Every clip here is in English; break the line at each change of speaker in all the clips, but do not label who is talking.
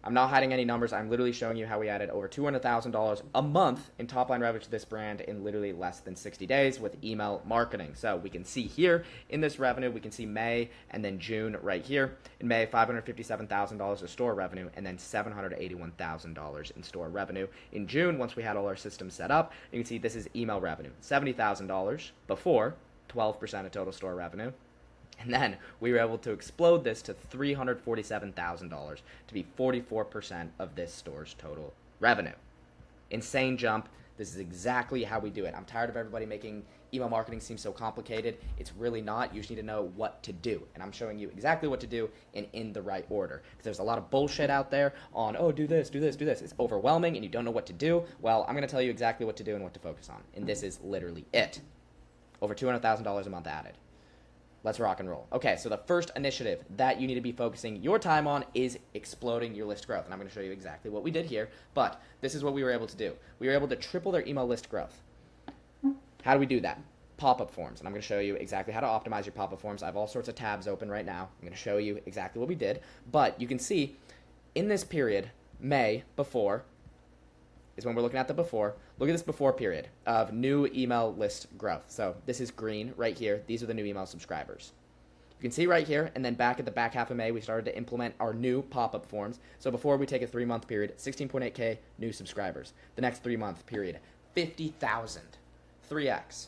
I'm not hiding any numbers. I'm literally showing you how we added over $200,000 a month in top line revenue to this brand in literally less than 60 days with email marketing. So we can see here in this revenue, we can see May and then June right here. In May, $557,000 of store revenue and then $781,000 in store revenue. In June, once we had all our systems set up, you can see this is email revenue, $70,000 before, 12% of total store revenue. And then we were able to explode this to $347,000 to be 44% of this store's total revenue. Insane jump. This is exactly how we do it. I'm tired of everybody making email marketing seem so complicated. It's really not. You just need to know what to do. And I'm showing you exactly what to do and in the right order. Because there's a lot of bullshit out there on, oh, do this, do this, do this. It's overwhelming and you don't know what to do. Well, I'm going to tell you exactly what to do and what to focus on. And this is literally it. Over $200,000 a month added. Let's rock and roll. Okay, so the first initiative that you need to be focusing your time on is exploding your list growth. And I'm going to show you exactly what we did here, but this is what we were able to do. We were able to triple their email list growth. How do we do that? Pop-up forms. And I'm going to show you exactly how to optimize your pop-up forms. I have all sorts of tabs open right now. I'm going to show you exactly what we did. But you can see in this period, May, before, is when we're looking at the before. Look at this before period of new email list growth. So this is green right here. These are the new email subscribers. You can see right here, and then back at the back half of May, we started to implement our new pop-up forms. So before we take a 3-month period, 16.8K new subscribers. The next 3-month period, 50,000. 3x.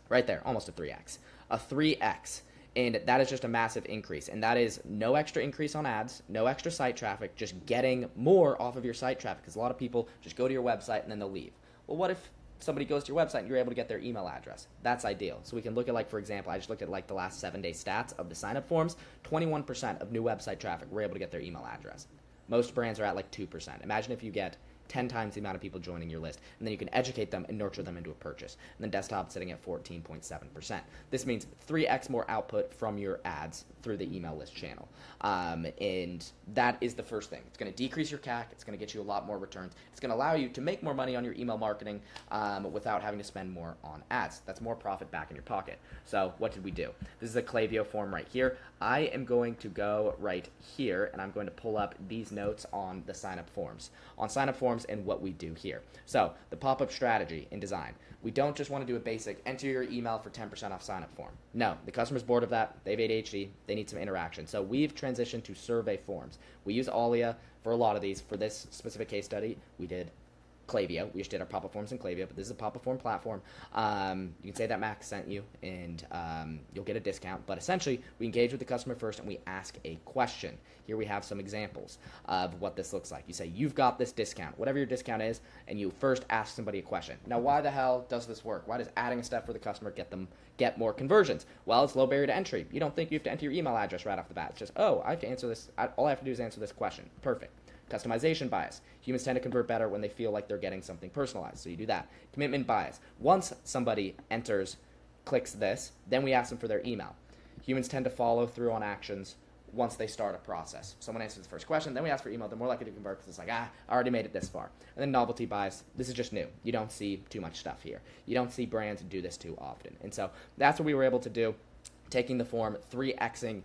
Right there, almost a 3x. A 3x. And that is just a massive increase. And that is no extra increase on ads, no extra site traffic, just getting more off of your site traffic. Because a lot of people just go to your website and then they'll leave. Well, what if somebody goes to your website and you're able to get their email address? That's ideal. So we can look at, like, for example, I just looked at like the last 7-day stats of the sign-up forms. 21% of new website traffic were able to get their email address. Most brands are at like 2%. Imagine if you get 10 times the amount of people joining your list, and then you can educate them and nurture them into a purchase. And then desktop sitting at 14.7%. This means 3x more output from your ads through the email list channel. And that is the first thing. It's going to decrease your CAC. It's going to get you a lot more returns. It's going to allow you to make more money on your email marketing without having to spend more on ads. That's more profit back in your pocket. So what did we do? This is a Klaviyo form right here. I am going to go right here, and I'm going to pull up these notes on the sign-up forms. On sign-up forms and what we do here. So the pop-up strategy in design. We don't just want to do a basic enter your email for 10% off sign-up form. No, the customer's bored of that. They have ADHD. They need some interaction. So we've transitioned to survey forms. We use Alia for a lot of these. For this specific case study, we did Klaviyo. We just did our pop-up forms in Klaviyo, but this is a pop-up form platform. You can say that Max sent you, and you'll get a discount. But essentially, we engage with the customer first, and we ask a question. Here we have some examples of what this looks like. You say, you've got this discount, whatever your discount is, and you first ask somebody a question. Now, why the hell does this work? Why does adding a step for the customer get more conversions? Well, it's low barrier to entry. You don't think you have to enter your email address right off the bat. It's just, oh, I have to answer this. All I have to do is answer this question. Perfect. Customization bias. Humans tend to convert better when they feel like they're getting something personalized, so you do that. Commitment bias. Once somebody clicks this, then we ask them for their email. Humans tend to follow through on actions once they start a process. Someone answers the first question, then we ask for email. They're more likely to convert because it's like, I already made it this far. And then novelty bias. This is just new. You don't see too much stuff here. You don't see brands do this too often. And so that's what we were able to do. Taking the form, 3xing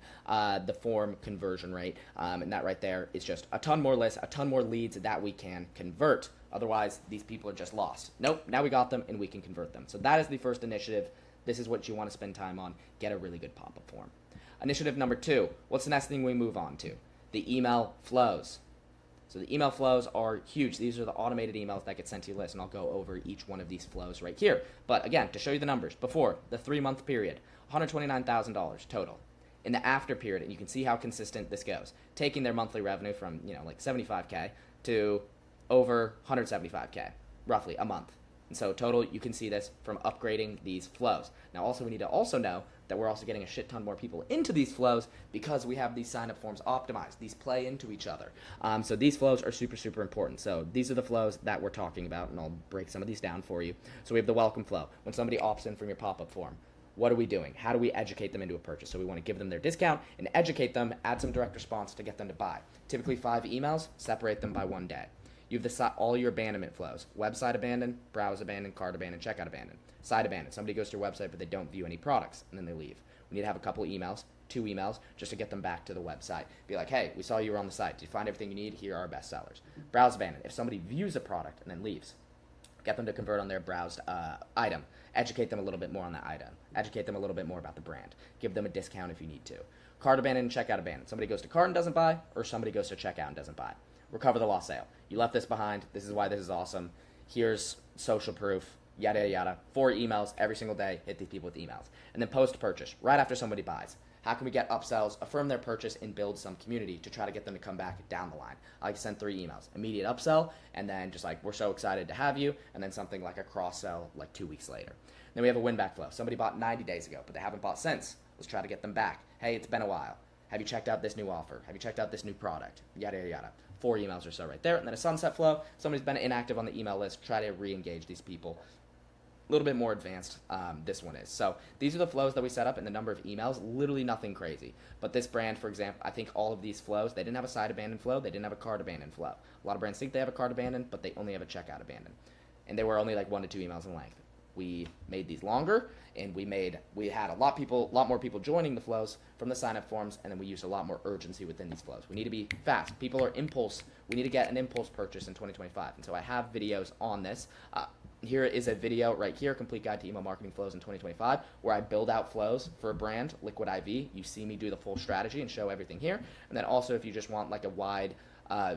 the form conversion rate, and that right there is just a ton more lists, a ton more leads that we can convert. Otherwise, these people are just lost. Nope, now we got them and we can convert them. So that is the first initiative. This is what you want to spend time on. Get a really good pop-up form. Initiative number 2, what's the next thing we move on to? The email flows. So the email flows are huge. These are the automated emails that get sent to your list, and I'll go over each one of these flows right here. But again, to show you the numbers, before the 3-month period, $129,000 total. In the after period, and you can see how consistent this goes, taking their monthly revenue from, like 75K to over 175K, roughly a month. And so total, you can see this from upgrading these flows. Now also, we need to also know that we're also getting a shit ton more people into these flows because we have these sign-up forms optimized. These play into each other. So these flows are super, super important. So these are the flows that we're talking about, and I'll break some of these down for you. So we have the welcome flow. When somebody opts in from your pop-up form, what are we doing? How do we educate them into a purchase? So we want to give them their discount and educate them, add some direct response to get them to buy. Typically 5 emails, separate them by 1 day. You have all your abandonment flows. Website abandon, browse abandon, cart abandon, checkout abandon. Site abandon. Somebody goes to your website, but they don't view any products, and then they leave. We need to have a couple emails, 2 emails just to get them back to the website. Be like, hey, we saw you were on the site. Did you find everything you need? Here are our best sellers. Browse abandon. If somebody views a product and then leaves, get them to convert on their browsed item. Educate them a little bit more on that item. Educate them a little bit more about the brand. Give them a discount if you need to. Cart abandon and checkout abandon. Somebody goes to cart and doesn't buy, or somebody goes to checkout and doesn't buy. Recover the lost sale. You left this behind. This is why this is awesome. Here's social proof. Yada, yada, yada. 4 emails every single day. Hit these people with emails. And then post-purchase, right after somebody buys. How can we get upsells, affirm their purchase, and build some community to try to get them to come back down the line? I like send 3 emails. Immediate upsell, and then just like, we're so excited to have you, and then something like a cross-sell like 2 weeks later. Then we have a win-back flow. Somebody bought 90 days ago, but they haven't bought since. Let's try to get them back. Hey, it's been a while. Have you checked out this new offer? Have you checked out this new product? Yada, yada, yada. 4 emails or so right there. And then a sunset flow. Somebody's been inactive on the email list. Try to re-engage these people. A little bit more advanced, this one is. So these are the flows that we set up and the number of emails, literally nothing crazy. But this brand, for example, I think all of these flows, they didn't have a side abandon flow, they didn't have a cart abandon flow. A lot of brands think they have a cart abandon, but they only have a checkout abandon. And they were only like 1 to 2 emails in length. We made these longer, and we had a lot more people joining the flows from the sign-up forms, and then we used a lot more urgency within these flows. We need to be fast. People are impulse. We need to get an impulse purchase in 2025. And so I have videos on this. Here is a video right here, Complete Guide to Email Marketing Flows in 2025, where I build out flows for a brand, Liquid IV. You see me do the full strategy and show everything here. And then also, if you just want like a wide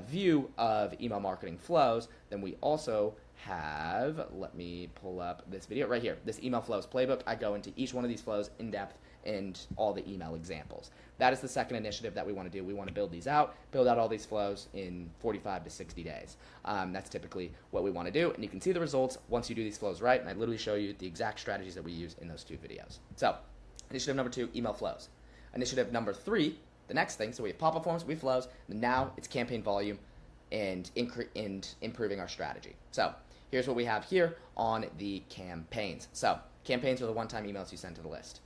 view of email marketing flows, then we also have, let me pull up this video right here, this email flows playbook. I go into each one of these flows in depth and all the email examples. That is the second initiative that we want to do. We want to build these out, build out all these flows in 45 to 60 days. That's typically what we want to do, and you can see the results once you do these flows right, and I literally show you the exact strategies that we use in those 2 videos. So, initiative number 2, email flows. Initiative number 3, the next thing, so we have pop-up forms, we have flows, and now it's campaign volume and improving our strategy. So, here's what we have here on the campaigns. So, campaigns are the one-time emails you send to the list.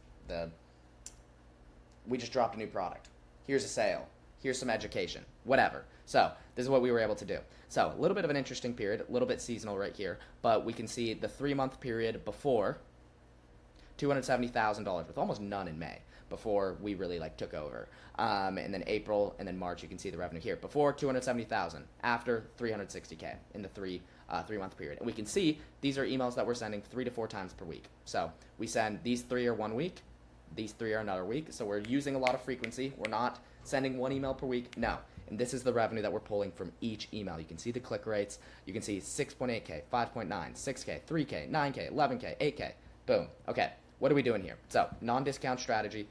We just dropped a new product. Here's a sale. Here's some education. Whatever. So, this is what we were able to do. So, a little bit of an interesting period, a little bit seasonal right here, but we can see the 3-month period before, $270,000 with almost none in May before we really took over. And then April and then March, you can see the revenue here. Before, $270,000. After, $360K in the 3-month period. And we can see these are emails that we're sending 3 to 4 times per week. So we send these 3 are 1 week, these 3 are another week. So we're using a lot of frequency. We're not sending 1 email per week. No. And this is the revenue that we're pulling from each email. You can see the click rates. You can see 6.8K, 5.9, 6K, 3K, 9K, 11K, 8K. Boom. Okay. What are we doing here? So, non-discount strategy,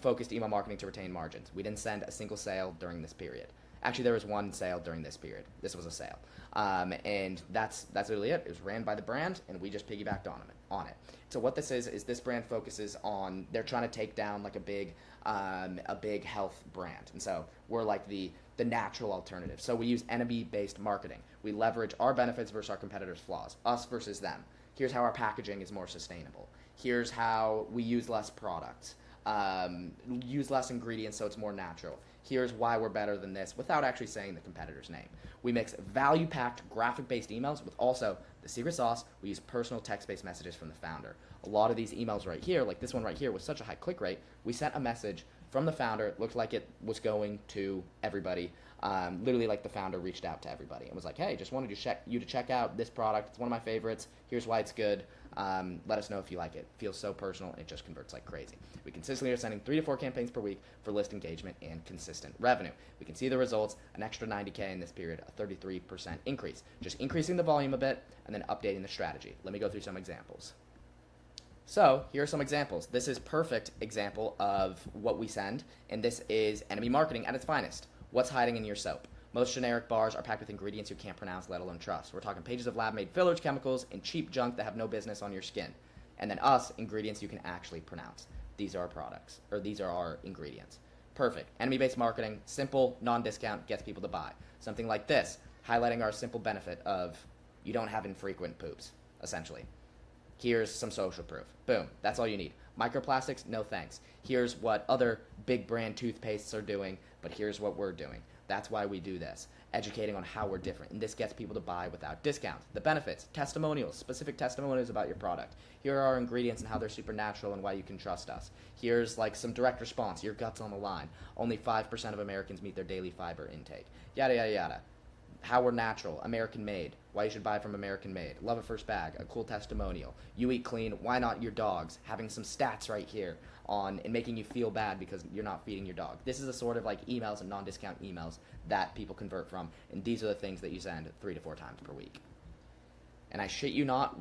focused email marketing to retain margins. We didn't send a single sale during this period. Actually, there was 1 sale during this period. This was a sale. And that's really it. It was ran by the brand, and we just piggybacked on it. So what this is this brand focuses on, they're trying to take down like a big health brand. And so we're like the natural alternative. So we use enemy-based marketing. We leverage our benefits versus our competitors' flaws, us versus them. Here's how our packaging is more sustainable. Here's how we use less products, use less ingredients so it's more natural. Here's why we're better than this without actually saying the competitor's name. We mix value-packed graphic-based emails with also the secret sauce. We use personal text-based messages from the founder. A lot of these emails right here, like this one right here with such a high click rate, we sent a message from the founder. It looked like it was going to everybody. Literally like the founder reached out to everybody and was like, hey, just wanted you to check out this product. It's one of my favorites. Here's why it's good. Let us know if you like it. Feels so personal, and it just converts like crazy. We consistently are sending 3 to 4 campaigns per week for list engagement and consistent revenue. We can see the results, an extra 90K in this period, a 33% increase. Just increasing the volume a bit and then updating the strategy. Let me go through some examples. So here are some examples. This is perfect example of what we send, and this is enemy marketing at its finest. What's hiding in your soap? Most generic bars are packed with ingredients you can't pronounce, let alone trust. We're talking pages of lab-made fillers, chemicals, and cheap junk that have no business on your skin. And then us, ingredients you can actually pronounce. These are our products, or these are our ingredients. Perfect. Enemy-based marketing, simple, non-discount, gets people to buy. Something like this, highlighting our simple benefit of you don't have infrequent poops, essentially. Here's some social proof. Boom. That's all you need. Microplastics, no thanks. Here's what other big brand toothpastes are doing, but here's what we're doing. That's why we do this, educating on how we're different. And this gets people to buy without discounts. The benefits, testimonials, specific testimonials about your product. Here are our ingredients and how they're supernatural and why you can trust us. Here's like some direct response, your gut's on the line. Only 5% of Americans meet their daily fiber intake. Yada, yada, yada. How we're natural, American made, why you should buy from American made, love at first bag, a cool testimonial, you eat clean, why not your dogs, having some stats right here on and making you feel bad because you're not feeding your dog. This is the sort of like emails and non-discount emails that people convert from, and these are the things that you send 3 to 4 times per week. And I shit you not,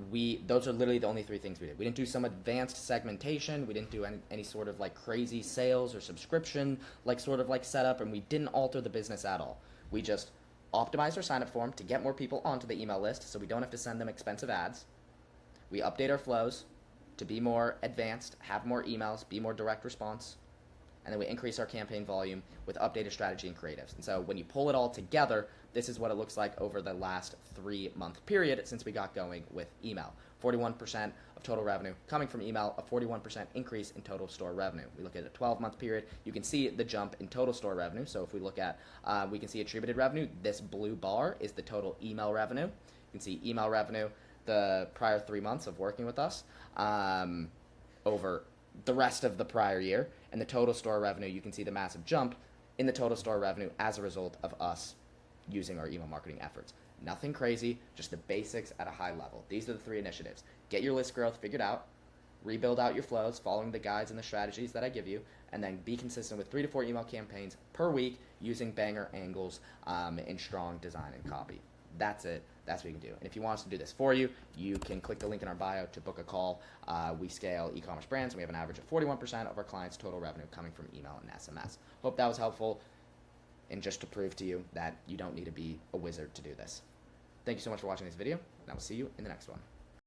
those are literally the only 3 things we did. We didn't do some advanced segmentation, we didn't do any sort of like crazy sales or subscription like sort of like setup, and we didn't alter the business at all. We just optimize our sign-up form to get more people onto the email list so we don't have to send them expensive ads. We update our flows to be more advanced, have more emails, be more direct response. And then we increase our campaign volume with updated strategy and creatives. And so when you pull it all together, this is what it looks like over the last 3-month period since we got going with email. 41% of total revenue coming from email, a 41% increase in total store revenue. We look at a 12-month period, you can see the jump in total store revenue. So if we look at, we can see attributed revenue. This blue bar is the total email revenue. You can see email revenue the prior 3 months of working with us over the rest of the prior year. And the total store revenue, you can see the massive jump in the total store revenue as a result of us using our email marketing efforts. Nothing crazy, just the basics at a high level. These are the 3 initiatives. Get your list growth figured out, rebuild out your flows, following the guides and the strategies that I give you, and then be consistent with 3 to 4 email campaigns per week using banger angles and strong design and copy. That's it. That's what you can do. And if you want us to do this for you, you can click the link in our bio to book a call. We scale e-commerce brands, and we have an average of 41% of our clients' total revenue coming from email and SMS. Hope that was helpful, and just to prove to you that you don't need to be a wizard to do this. Thank you so much for watching this video, and I will see you in the next one.